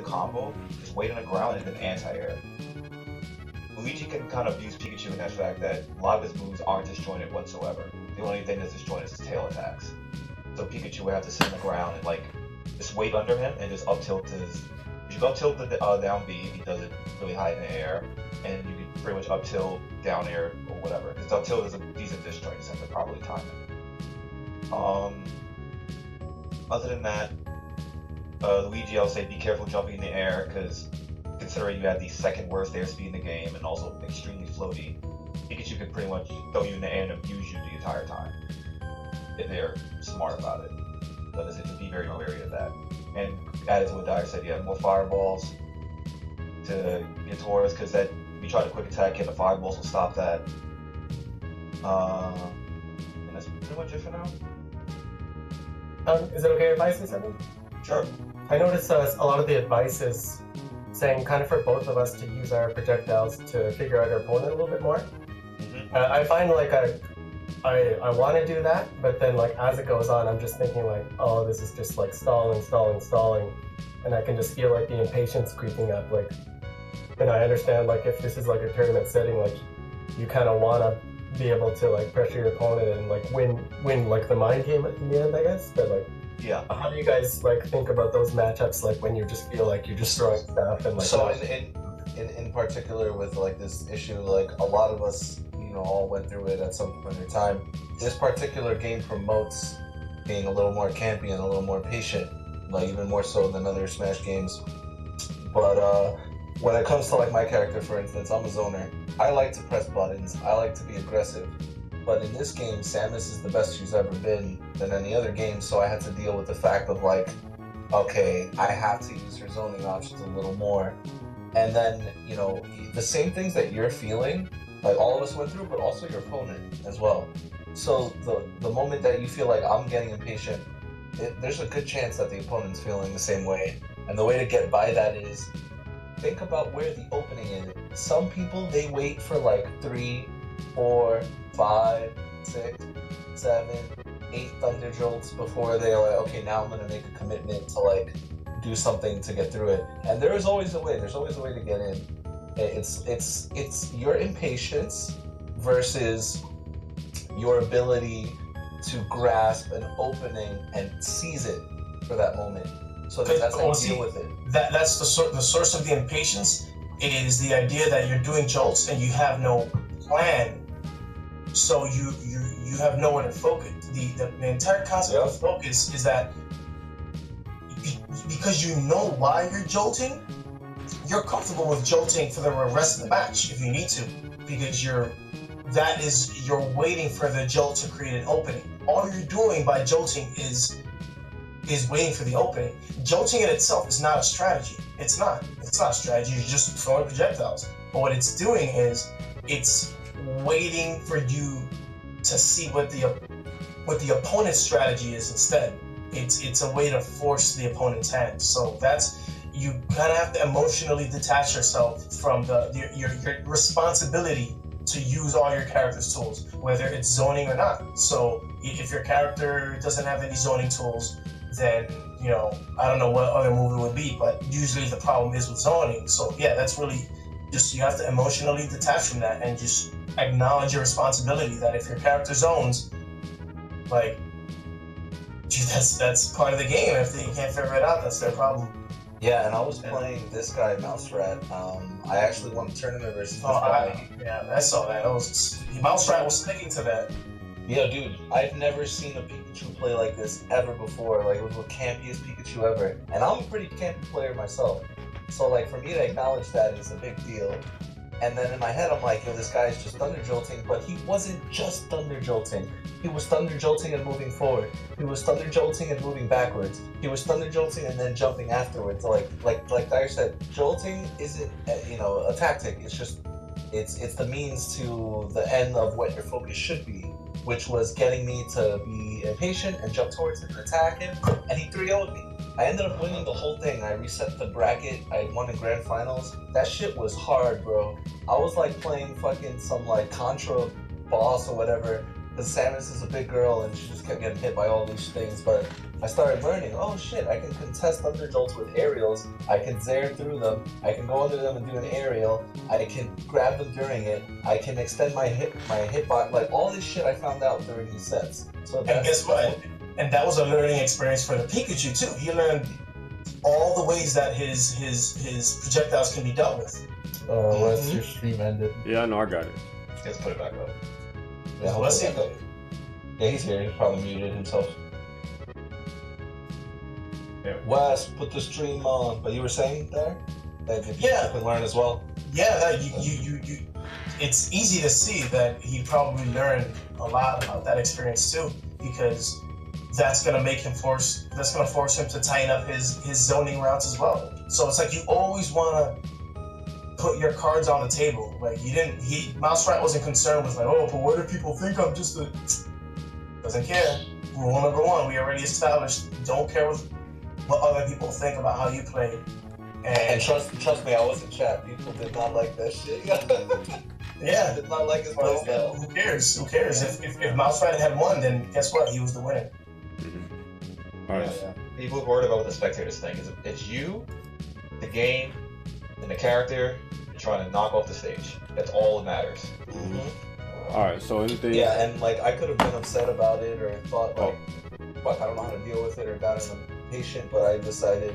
combo, just wait on the ground and then anti-air. Luigi can kind of use Pikachu in that fact that a lot of his moves aren't disjointed whatsoever. The only thing that's disjointed is his tail attacks. So Pikachu would have to sit on the ground and like just wait under him and just up tilt his. You can up tilt the down B if he does it really high in the air, and you can pretty much up tilt down air or whatever. Because up tilt is a decent disjoint, you just have to properly time it. Other than that, Luigi, I'll say be careful jumping in the air because considering you have the second worst airspeed in the game and also extremely floaty, Pikachu could pretty much throw you in the air and abuse you the entire time if they're smart about it. But just be very wary of that. And added to what Dyer said, you have more fireballs to get towards because that if you try to quick attack, the fireballs will stop that. And that's pretty much it for now. Is it okay if I say something? Sure. I noticed a lot of the advice is saying kind of for both of us to use our projectiles to figure out our opponent a little bit more. Mm-hmm. I find like I want to do that, but then like as it goes on, I'm just thinking like, oh, this is just like stalling, and I can just feel like the impatience creeping up. Like, and I understand like if this is like a tournament setting, like you kind of want to be able to like pressure your opponent and like win like the mind game at the end, I guess. But like, yeah, how do you guys like think about those matchups? Like when you just feel like you're just throwing stuff and like. So in particular with like this issue, like a lot of us, all went through it at some point in time. This particular game promotes being a little more campy and a little more patient, like even more so than other Smash games. But when it comes to like my character, for instance, I'm a zoner. I like to press buttons. I like to be aggressive. But in this game, Samus is the best she's ever been than any other game, so I had to deal with the fact of like, okay, I have to use her zoning options a little more. And then, the same things that you're feeling, like all of us went through, but also your opponent as well. So the moment that you feel like I'm getting impatient, there's a good chance that the opponent's feeling the same way. And the way to get by that is think about where the opening is. Some people, they wait for like 3, 4, 5, 6, 7, 8 Thunder Jolts before they're like, okay, now I'm gonna make a commitment to like do something to get through it. And there is always a way. There's always a way to get in. It's your impatience versus your ability to grasp an opening and seize it for that moment. So that's how you deal with it. That's the source of the impatience. It is the idea that you're doing jolts and you have no plan, so you have nowhere to focus. The entire concept of focus is that because you know why you're jolting, you're comfortable with jolting for the rest of the match if you need to, because you're waiting for the jolt to create an opening. All you're doing by jolting is waiting for the opening. Jolting in itself is not a strategy. It's not a strategy. You're just throwing projectiles. But what it's doing is it's waiting for you to see what the opponent's strategy is instead. It's a way to force the opponent's hand. So you kind of have to emotionally detach yourself from your responsibility to use all your character's tools, whether it's zoning or not. So if your character doesn't have any zoning tools, then I don't know what other move it would be, but usually the problem is with zoning. So yeah, that's really just, you have to emotionally detach from that and just acknowledge your responsibility that if your character zones, like, that's part of the game. If they can't figure it out, that's their problem. Yeah, and I was playing this guy, Mouse Rat. I actually won a tournament versus this guy. I saw that. Mouse Rat was sticking to that. Yo, dude, I've never seen a Pikachu play like this ever before. Like, it was the campiest Pikachu ever. And I'm a pretty campy player myself. So, like, for me to acknowledge that is a big deal. And then in my head, I'm like, yo, this guy is just Thunder Jolting. But he wasn't just Thunder Jolting. He was Thunder Jolting and moving forward. He was Thunder Jolting and moving backwards. He was Thunder Jolting and then jumping afterwards. Like Dyer said, jolting isn't, a tactic. It's just, it's the means to the end of what your focus should be, which was getting me to be impatient and jump towards him and attack him. And he 3-0'd me. I ended up winning the whole thing. I reset the bracket. I won the grand finals. That shit was hard, bro. I was like playing fucking some like Contra boss or whatever. Because Samus is a big girl and she just kept getting hit by all these things. But I started learning, oh shit, I can contest under jolts with aerials, I can zare through them, I can go under them and do an aerial, I can grab them during it, I can extend my hitbox, like all this shit I found out during these sets. So And guess what? And that was a learning experience for the Pikachu too. He learned all the ways that his projectiles can be dealt with. Mm-hmm. Your stream ended. Yeah, no, I got it. Let's put it back up. Yeah, Let's see. Yeah, he's here. He's probably muted himself. Yeah. Wes, put the stream on. But you were saying there that if you Yeah. can learn as well. Yeah, that you. It's easy to see that he probably learned a lot about that experience too, because that's gonna make him force. That's gonna force him to tighten up his zoning routes as well. So it's like you always wanna put your cards on the table. Like Mouse Rat wasn't concerned with like, oh, but what if people think I'm just a... Doesn't care. Rule number one, we already established, don't care what other people think about how you play. And trust me, I was in chat. People did not like that shit. Yeah. Did not like his Well, playstyle. who cares? Who cares? If Mouse Rat had won, then guess what? He was the winner. All right. Yeah. People worried about what the spectators think. It's you, the game, and the character trying to knock off the stage. That's all that matters. All right. So anything? Yeah, and like I could have been upset about it or thought like, fuck, I don't know how to deal with it or gotten impatient, but I decided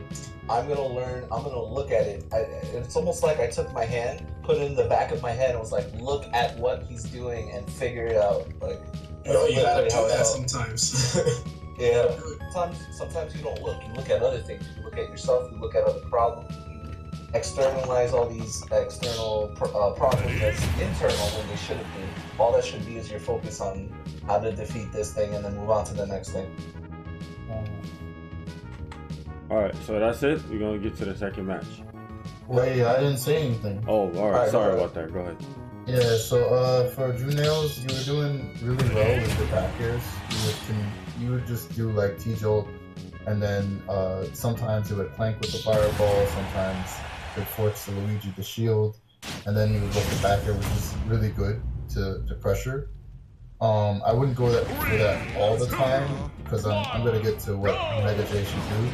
I'm gonna learn. I'm gonna look at it. It's almost like I took my hand, put it in the back of my head, and was like, look at what he's doing and figure it out. Like, You know, you gotta literally how do it that felt. sometimes. Yeah. Sometimes you don't look. You look at other things. You look at yourself. You look at other problems. You externalize all these external problems as internal when they shouldn't be. All that should be is your focus on how to defeat this thing and then move on to the next thing. All right. So that's it. We're gonna get to the second match. Wait, I didn't say anything. Oh, all right. Alright, Sorry go ahead. about that. Go ahead. Yeah, so for Drew Nails, you were doing really well with the back airs. You would just do like T-Jolt, and then sometimes it would clank with the fireball, sometimes it would force the Luigi to shield, and then you would get the back air, which is really good to pressure. I wouldn't go for that all the time, because I'm going to get to what Mega J should do.